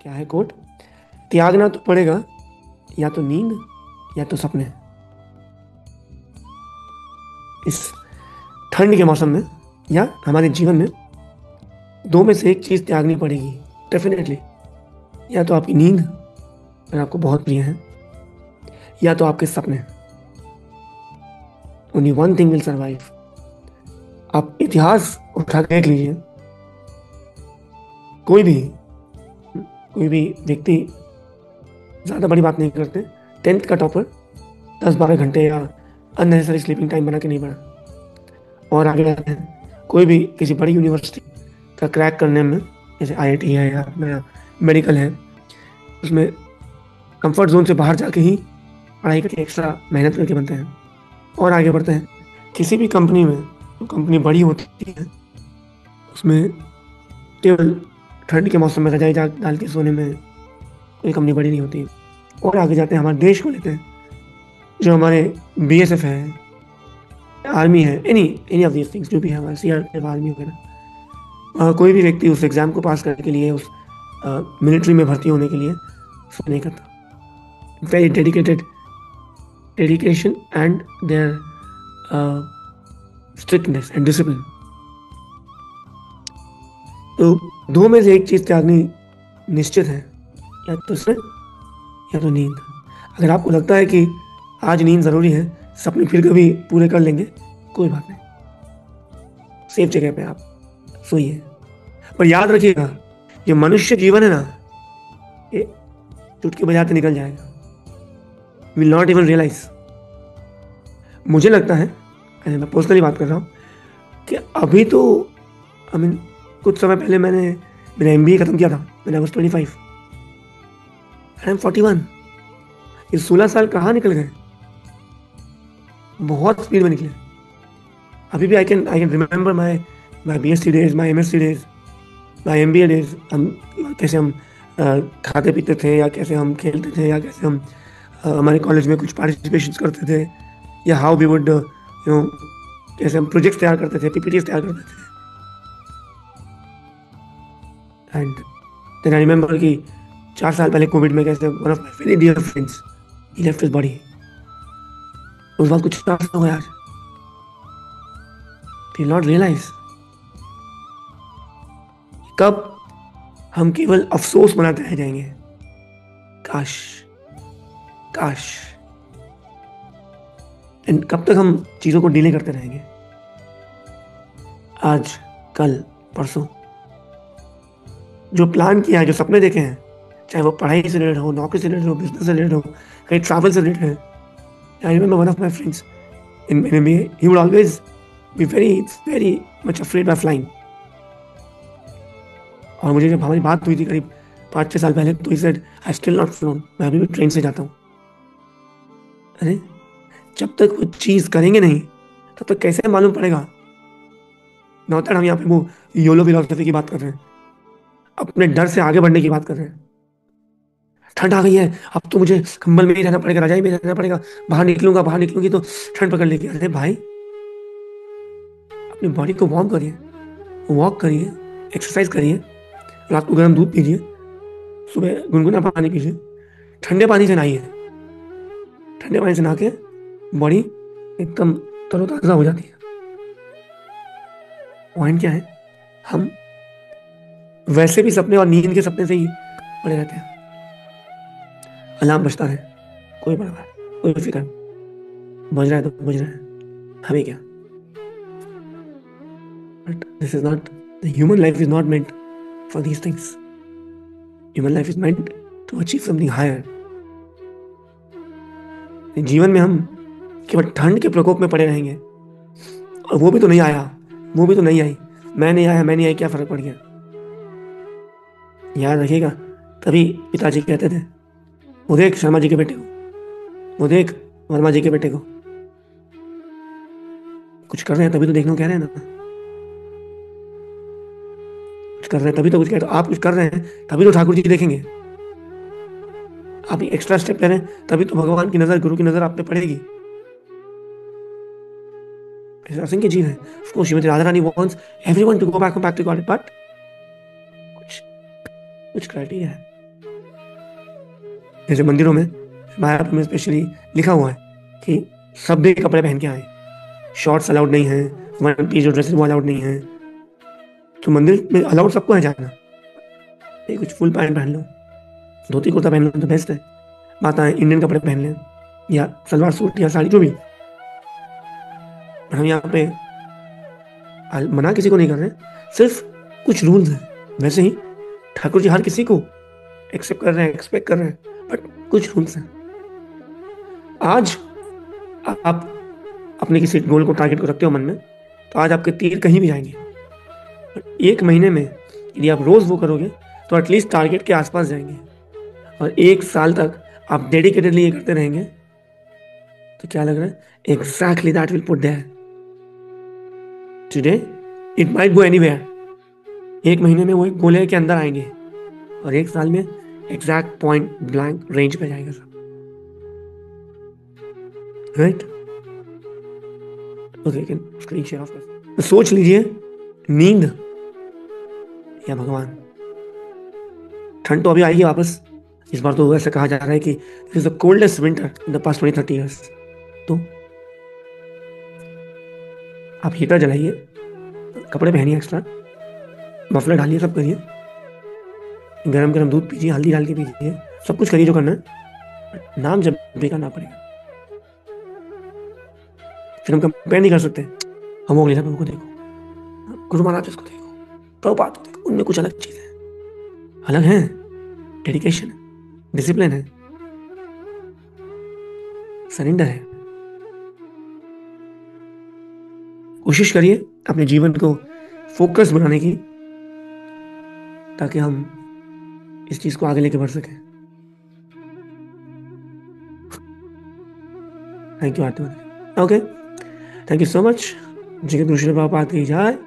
क्या है कोट? त्यागना तो पड़ेगा या तो नींद या तो सपने। इस ठंड के मौसम में या हमारे जीवन में दो में से एक चीज त्यागनी पड़ेगी डेफिनेटली। या तो आपकी नींद अगर आपको बहुत प्रिय है, या तो आपके सपने। Only one thing will survive. आप इतिहास उठा के देख लीजिए, कोई भी कोई भी व्यक्ति ज्यादा बड़ी बात नहीं करते, 10th का टॉपर 10-12 घंटे या अननेसेसरी स्लीपिंग टाइम बना के नहीं पड़ा और आगे जाते हैं। कोई भी किसी बड़ी यूनिवर्सिटी का क्रैक करने में, जैसे आईआईटी है या अपना मेडिकल है, उसमें कंफर्ट जोन से बाहर जाके ही पढ़ाई करके एक्स्ट्रा मेहनत करके बनते हैं और आगे बढ़ते हैं। किसी भी कंपनी में, जो कंपनी बड़ी होती है, उसमें केवल ठंड के मौसम में रजाई डाल के सोने में कोई कंपनी बड़ी नहीं होती। और आगे जाते हैं, हमारे देश को लेते हैं, जो हमारे बीएसएफ है, आर्मी है, any any of these things, जो भी है हमारे सीआरपीएफ, आर्मी वगैरह। कोई भी व्यक्ति उस एग्जाम को पास करने के लिए, उस मिलिट्री में भर्ती होने के लिए सब नहीं करता। Very dedication and their strictness and discipline. तो दो में से एक चीज त्यागनी निश्चित है, या तो सपने या तो नींद। अगर आपको लगता है कि आज नींद जरूरी है, सपने फिर कभी पूरे कर लेंगे, कोई बात नहीं, सेफ जगह पे आप सोइए। पर याद रखिएगा, ये मनुष्य जीवन है ना, ये चुटकी बजाते निकल जाएगा। Will not even realise. मुझे लगता है, मैं पर्सनली बात कर रहा हूँ, कि अभी तो कुछ समय पहले मैंने मेरा एमबीए खत्म किया था। मैंने was 25 and I'm 41। ये 16 साल कहाँ निकल गए, बहुत स्पीड में निकले। अभी भी I can remember my BSc days, my MSc days, my MBA days. हम कैसे हम खाते पीते थे, या कैसे हम खेलते थे, या कैसे हम हमारे कॉलेज में कुछ पार्टिसिपेशन करते थे, या हाउ वी वुड कैसे हम प्रोजेक्ट्स तैयार करते थे, पीपीटीज तैयार करते थे। एंड देन आई रिमेम्बर कि 4 साल पहले कोविड में कैसे one of my very dear friends ही लेफ्ट हिज बॉडी। उस बात कुछ 4 साल हो गया आज। Did not realize कब हम केवल अफसोस मनाते रह जाएंगे, काश काश। एंड कब तक हम चीजों को डिले करते रहेंगे, आज कल परसों। जो प्लान किया है, जो सपने देखे हैं, चाहे वो पढ़ाई से रिलेटेड हो, नौकरी से रिलेटेड हो, बिजनेस से रिलेटेड हो, कहीं ट्रैवल से रिलेटेड है। I remember one of my friends in MBA, he would always be very much afraid by flying। और मुझे जब हमारी बात हुई थी करीब 5-6 साल पहले, तो he said I still not flown, मैं अभी भी ट्रेन से जाता हूँ। अरे जब तक वो चीज करेंगे नहीं, तब तक कैसे मालूम पड़ेगा। नौतर हम यहाँ पे वो योलो फिलॉसफी की बात कर रहे हैं, अपने डर से आगे बढ़ने की बात कर रहे हैं। ठंड आ गई है, अब तो मुझे कंबल में ही रहना पड़ेगा, रजाई में रहना पड़ेगा, बाहर निकलूंगी तो ठंड पकड़ लेगी। अरे भाई, अपनी बॉडी को वार्म करिए, वॉक करिए, एक्सरसाइज करिए, रात को गर्म दूध पीजिए, सुबह गुनगुना पानी पीजिए, ठंडे पानी से नहाइए। ठंडे पानी से नहा के बॉडी एकदम तरोताजा हो जाती है। पॉइंट क्या है, हम वैसे भी सपने और नींद के सपने से ही पड़े रहते हैं। अलार्म बजता है, कोई परवाह, कोई फिक्र, बज रहा है तो बज रहा है, हमें क्या। But this is not, the human life is not meant for these things. Human life is meant to achieve something higher. जीवन में हम केवल ठंड के प्रकोप में पड़े रहेंगे, और वो भी तो नहीं आया, वो भी तो नहीं आई, मैं नहीं आई, क्या फर्क पड़ गया। याद रखिएगा, तभी पिताजी कहते थे, वो देख शर्मा जी के बेटे को, वो देख वर्मा जी के बेटे को, कुछ कर रहे हैं तभी तो देखने को कह रहे हैं ना, कुछ कर रहे हैं तभी तो कुछ कह रहे हैं। आप कुछ कर रहे हैं तभी तो ठाकुर जी देखेंगे। आप एक्स्ट्रा स्टेप ले रहे हैं तभी तो भगवान की नजर, गुरु की नजर आप पे पड़ेगी। असंख्य चीज है। Of course Shrimati Radha Rani wants everyone to go back to God, but कुछ क्राइटेरिया है। जैसे मंदिरों में, बाइबल में स्पेशली लिखा हुआ है कि सभ्य कपड़े पहन के आए, शॉर्ट्स अलाउड नहीं है, वन पीस जो ड्रेसेस वो अलाउड नहीं है। तो मंदिर में अलाउड सबको है जाना, ये कुछ फुल पैंट पहन लो, धोती कुर्ता पहन लो तो बेस्ट है। बात आए इंडियन कपड़े पहन लें या सलवार सूट या साड़ी जो भी, पर हम यहाँ पे मना किसी को नहीं कर रहे, सिर्फ कुछ रूल्स हैं। वैसे ही ठाकुर जी हर किसी को एक्सेप्ट कर रहे हैं, एक्सपेक्ट कर रहे हैं, बट कुछ रूल्स हैं। आज आप अपने किसी गोल को, टारगेट को रखते हो मन में, तो आज आपके तीर कहीं भी जाएंगे। पर एक महीने में यदि आप रोज वो करोगे तो एटलीस्ट टारगेट के आसपास जाएंगे। और एक साल तक आप डेडिकेटेडली ये करते रहेंगे तो क्या लग रहा है, exactly that will put there today, it might go anywhere. एक महीने में वो एक गोले के अंदर आएंगे और एक साल में एग्जैक्ट पॉइंट ब्लैंक रेंज पे जाएगा सब, right? Okay, can screen share of कर। तो सोच लीजिए, नींद या भगवान। ठंड तो अभी आएगी वापस, इस बार तो ऐसा कहा जा रहा है कि this is the coldest winter in the past 20-30 years. तो आप हीटर जलाइए, कपड़े पहनिए एक्स्ट्रा, मफलर डालिए, सब करिए, गरम गरम दूध पीजिए, हल्दी डाल के पीजिए, सब कुछ करिए जो करना है। नाम जब भी करना पड़ेगा, फिर हम कंपेयर नहीं कर सकते। हम अगले को देखो, गुरु महाराज को देखो, प्रभुपाद को देखो, उनमें कुछ अलग चीज है, अलग है, डेडिकेशन है, डिसिप्लिन है, सरेंडर है। कोशिश करिए अपने जीवन को फोकस बनाने की, ताकि हम इस चीज को आगे लेके बढ़ सकें। Thank you Aarti. Okay, thank you so much. Jagat Guru Shri Prabhupada की जय।